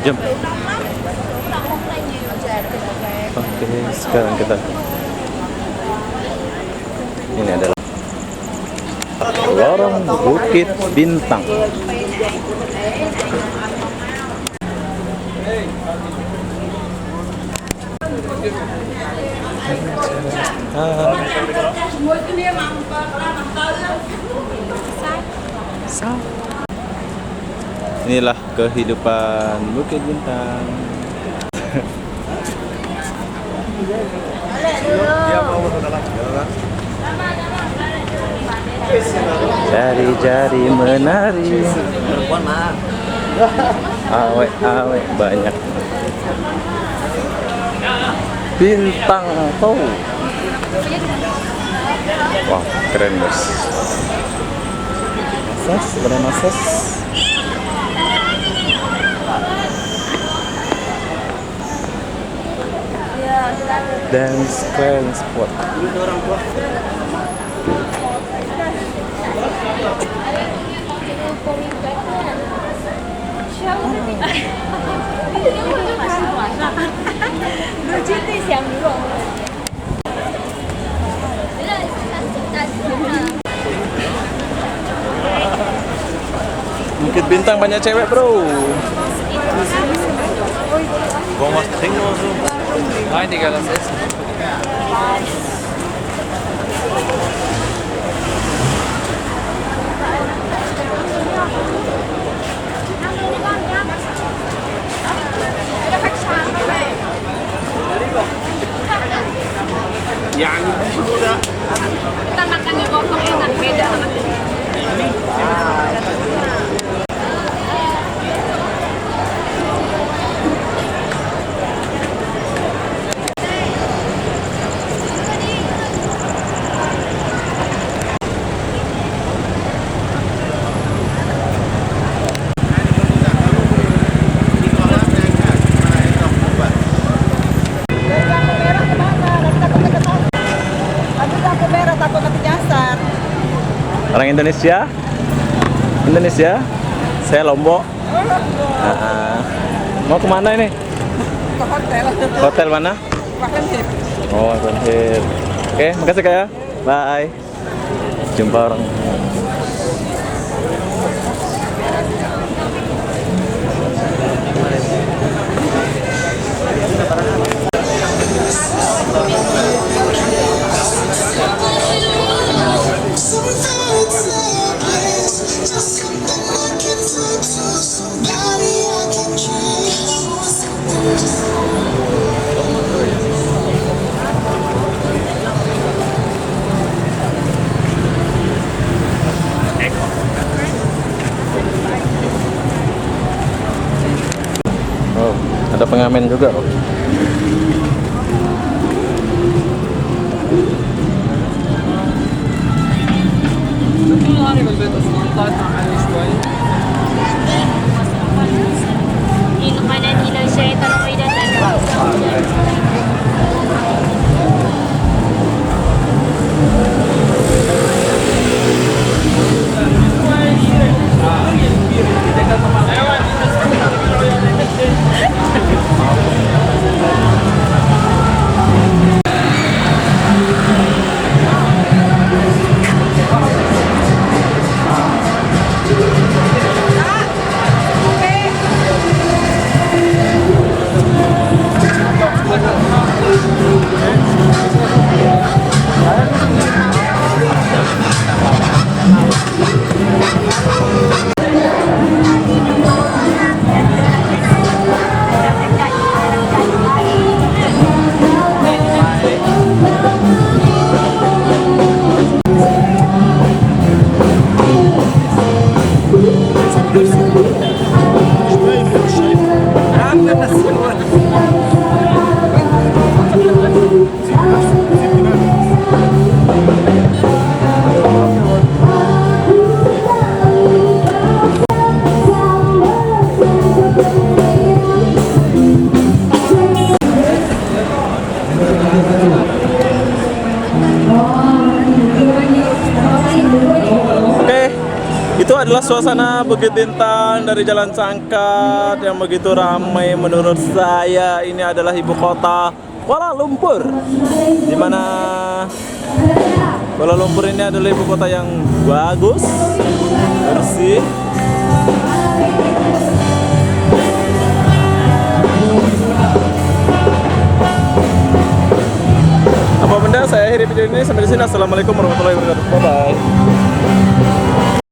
Jom. Oke, sekarang kita ini adalah lorong Bukit Bintang. Inilah kehidupan Bukit Bintang. Jari-jari menari. Awek-awek banyak. Bintang tuh. Wah, keren guys. Massage. Dance spot. Bukit Bintang banyak cewek, bro. Wollen we wat drinken of zo? Nein, Digga, lass essen. Yani bisa. Kita makan di kosong enak, beda sama ini. Orang Indonesia? Indonesia? Saya Lombok. Mau kemana ini? Ke hotel. Hotel mana? Pakenhip. Oh, Pakenhip. Oke, makasih Kak ya. Bye. Jumpa orang. Oh, ada pengamen juga loh. suasana Bukit Bintang dari Jalan Cangkat yang begitu ramai. Menurut saya ini adalah ibu kota Kuala Lumpur, dimana Kuala Lumpur ini adalah ibu kota yang bagus, bersih. Apa benda, saya akhiri video ini sampai di sini. Assalamualaikum warahmatullahi wabarakatuh. Bye bye.